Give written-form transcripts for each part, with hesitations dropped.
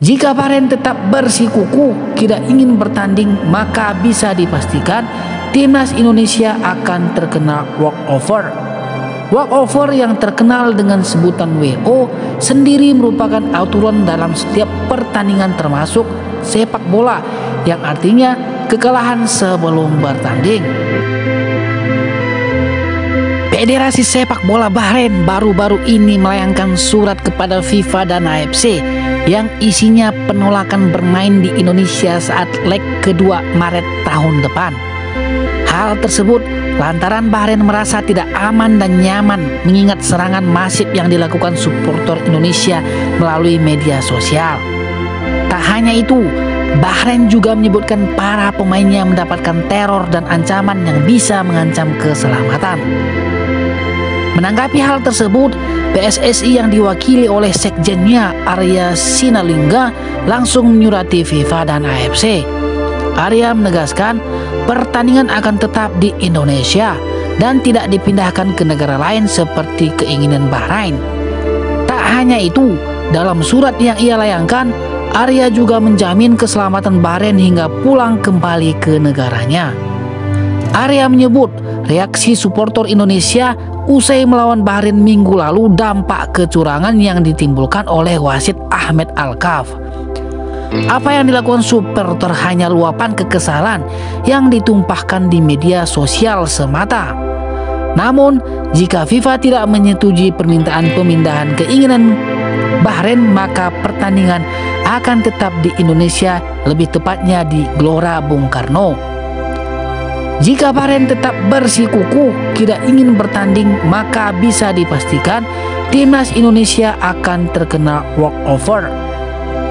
Jika Bahrain tetap bersikukuh tidak ingin bertanding, maka bisa dipastikan timnas Indonesia akan terkena walkover. Walkover yang terkenal dengan sebutan WO sendiri merupakan aturan dalam setiap pertandingan termasuk sepak bola, yang artinya kekalahan sebelum bertanding. Federasi Sepak Bola Bahrain baru-baru ini melayangkan surat kepada FIFA dan AFC yang isinya penolakan bermain di Indonesia saat leg kedua Maret tahun depan. Hal tersebut lantaran Bahrain merasa tidak aman dan nyaman mengingat serangan masif yang dilakukan supporter Indonesia melalui media sosial. Tak hanya itu, Bahrain juga menyebutkan para pemainnya mendapatkan teror dan ancaman yang bisa mengancam keselamatan. Menanggapi hal tersebut, PSSI yang diwakili oleh sekjennya Arya Sinulinga langsung menyurati FIFA dan AFC. Arya menegaskan pertandingan akan tetap di Indonesia dan tidak dipindahkan ke negara lain seperti keinginan Bahrain. Tak hanya itu, dalam surat yang ia layangkan, Arya juga menjamin keselamatan Bahrain hingga pulang kembali ke negaranya. Arya menyebut reaksi supporter Indonesia usai melawan Bahrain minggu lalu dampak kecurangan yang ditimbulkan oleh wasit Ahmed Alkaf. Apa yang dilakukan supporter hanya luapan kekesalan yang ditumpahkan di media sosial semata. Namun, jika FIFA tidak menyetujui permintaan pemindahan keinginan Bahrain, maka pertandingan akan tetap di Indonesia, lebih tepatnya di Gelora Bung Karno. Jika Bahrain tetap bersikukuh tidak ingin bertanding, maka bisa dipastikan timnas Indonesia akan terkena walkover.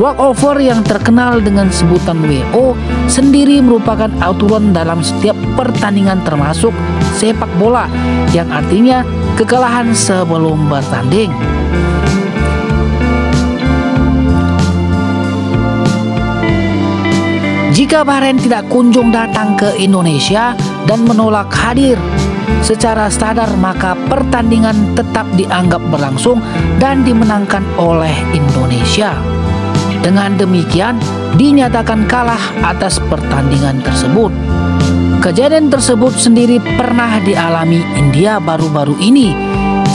Walkover yang terkenal dengan sebutan WO sendiri merupakan aturan dalam setiap pertandingan termasuk sepak bola, yang artinya kekalahan sebelum bertanding. Jika Bahrain tidak kunjung datang ke Indonesia dan menolak hadir secara sadar, maka pertandingan tetap dianggap berlangsung dan dimenangkan oleh Indonesia. Dengan demikian, dinyatakan kalah atas pertandingan tersebut. Kejadian tersebut sendiri pernah dialami India baru-baru ini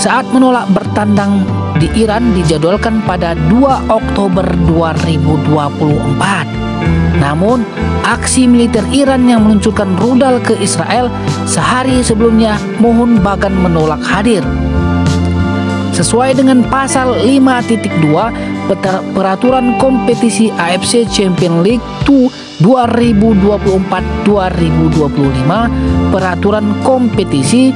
saat menolak bertandang di Iran dijadwalkan pada 2 Oktober 2024. Namun, aksi militer Iran yang meluncurkan rudal ke Israel sehari sebelumnya, Mohun Bagan menolak hadir. Sesuai dengan pasal 5.2 peraturan kompetisi AFC Champions League 2 2024-2025, peraturan kompetisi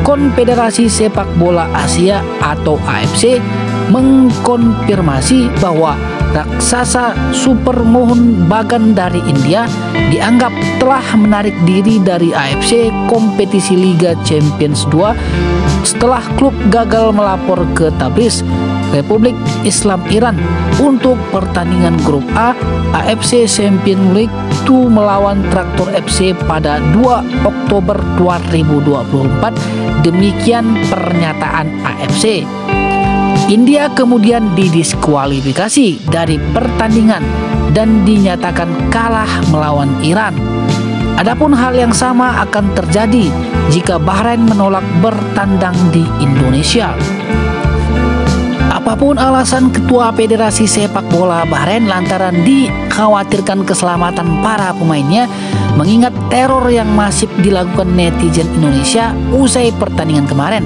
Konfederasi Sepak Bola Asia atau AFC mengkonfirmasi bahwa raksasa super Mohun Bagan dari India dianggap telah menarik diri dari AFC kompetisi Liga Champions 2 setelah klub gagal melapor ke Tabriz, Republik Islam Iran untuk pertandingan grup A AFC Champions League 2 melawan Traktor FC pada 2 Oktober 2024. Demikian pernyataan AFC. India kemudian didiskualifikasi dari pertandingan dan dinyatakan kalah melawan Iran. Adapun hal yang sama akan terjadi jika Bahrain menolak bertandang di Indonesia. Apapun alasan Ketua Federasi Sepak Bola Bahrain lantaran dikhawatirkan keselamatan para pemainnya mengingat teror yang masif dilakukan netizen Indonesia usai pertandingan kemarin,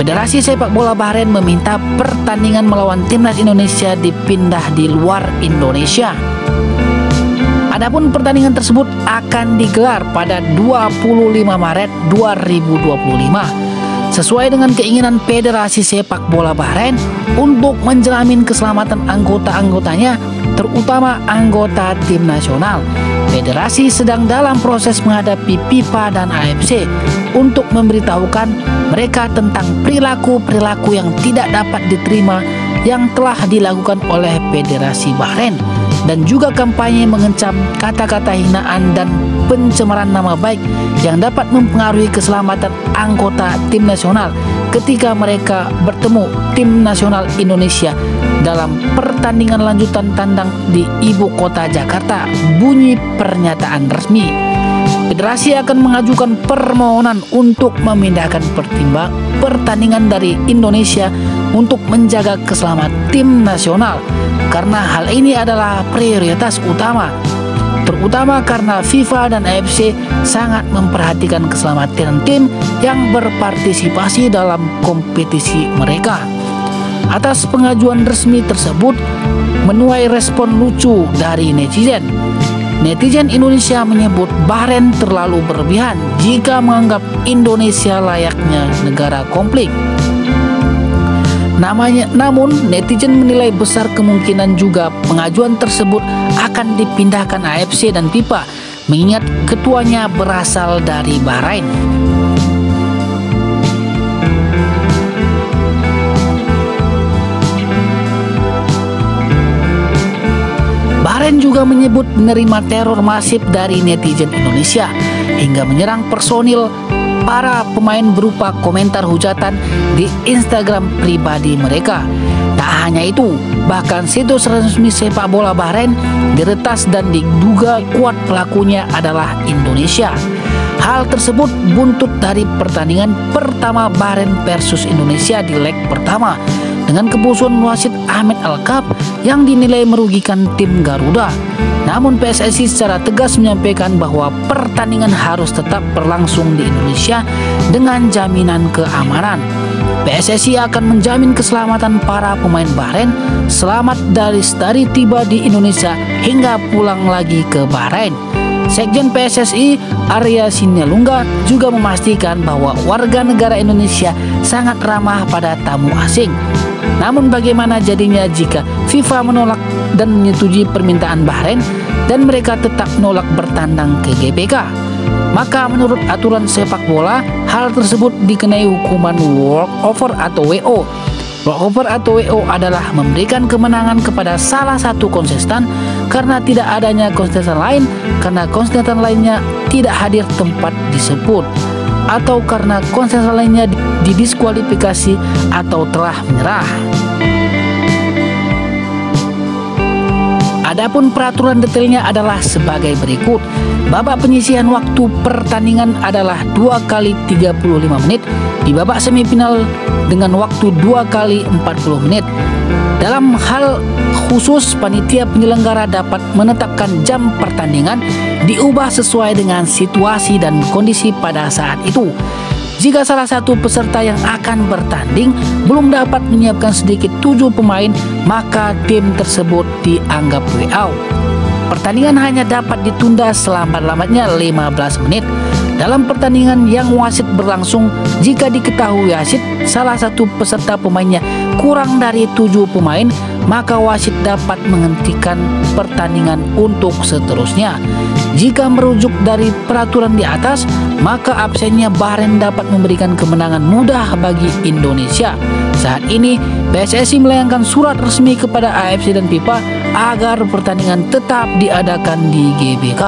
Federasi Sepak Bola Bahrain meminta pertandingan melawan timnas Indonesia dipindah di luar Indonesia. Adapun pertandingan tersebut akan digelar pada 25 Maret 2025 sesuai dengan keinginan Federasi Sepak Bola Bahrain untuk menjamin keselamatan anggota-anggotanya, terutama anggota tim nasional. Federasi sedang dalam proses menghadapi FIFA dan AFC untuk memberitahukan mereka tentang perilaku-perilaku yang tidak dapat diterima yang telah dilakukan oleh Federasi Bahrain, dan juga kampanye mengecam kata-kata hinaan dan pencemaran nama baik yang dapat mempengaruhi keselamatan anggota tim nasional ketika mereka bertemu tim nasional Indonesia dalam pertandingan lanjutan tandang di ibu kota Jakarta, bunyi pernyataan resmi. Federasi akan mengajukan permohonan untuk memindahkan pertandingan dari Indonesia untuk menjaga keselamatan tim nasional, karena hal ini adalah prioritas utama, terutama karena FIFA dan AFC sangat memperhatikan keselamatan tim yang berpartisipasi dalam kompetisi mereka. Atas pengajuan resmi tersebut menuai respon lucu dari netizen. Netizen Indonesia menyebut Bahrain terlalu berlebihan jika menganggap Indonesia layaknya negara konflik. Namun netizen menilai besar kemungkinan juga pengajuan tersebut akan dipindahkan AFC dan FIFA, mengingat ketuanya berasal dari Bahrain. Bahrain juga menyebut menerima teror masif dari netizen Indonesia hingga menyerang personil para pemain berupa komentar hujatan di Instagram pribadi mereka. Tak hanya itu, bahkan situs resmi sepak bola Bahrain diretas dan diduga kuat pelakunya adalah Indonesia. Hal tersebut buntut dari pertandingan pertama Bahrain versus Indonesia di leg pertama dengan keputusan wasit Ahmed Alkaf yang dinilai merugikan tim Garuda. Namun PSSI secara tegas menyampaikan bahwa pertandingan harus tetap berlangsung di Indonesia dengan jaminan keamanan. PSSI akan menjamin keselamatan para pemain Bahrain selamat dari tiba di Indonesia hingga pulang lagi ke Bahrain. Sekjen PSSI Arya Sinulinga juga memastikan bahwa warga negara Indonesia sangat ramah pada tamu asing. Namun bagaimana jadinya jika FIFA menolak dan menyetujui permintaan Bahrain dan mereka tetap menolak bertandang ke GBK? Maka menurut aturan sepak bola, hal tersebut dikenai hukuman walkover atau WO. Walkover atau WO adalah memberikan kemenangan kepada salah satu kontestan karena tidak adanya kontestan lain, karena kontestan lainnya tidak hadir tempat disebut, atau karena kontestan lainnya didiskualifikasi atau telah menyerah. Adapun peraturan detailnya adalah sebagai berikut. Babak penyisihan waktu pertandingan adalah 2 kali 35 menit, di babak semifinal dengan waktu 2 kali 40 menit. Dalam hal khusus, panitia penyelenggara dapat menetapkan jam pertandingan diubah sesuai dengan situasi dan kondisi pada saat itu. Jika salah satu peserta yang akan bertanding belum dapat menyiapkan sedikit 7 pemain, maka tim tersebut dianggap out. Pertandingan hanya dapat ditunda selambat-lambatnya 15 menit. Dalam pertandingan yang wasit berlangsung, jika diketahui wasit salah satu peserta pemainnya kurang dari 7 pemain, maka wasit dapat menghentikan pertandingan untuk seterusnya. Jika merujuk dari peraturan di atas, maka absennya Bahrain dapat memberikan kemenangan mudah bagi Indonesia. Saat ini, PSSI melayangkan surat resmi kepada AFC dan FIFA agar pertandingan tetap diadakan di GBK.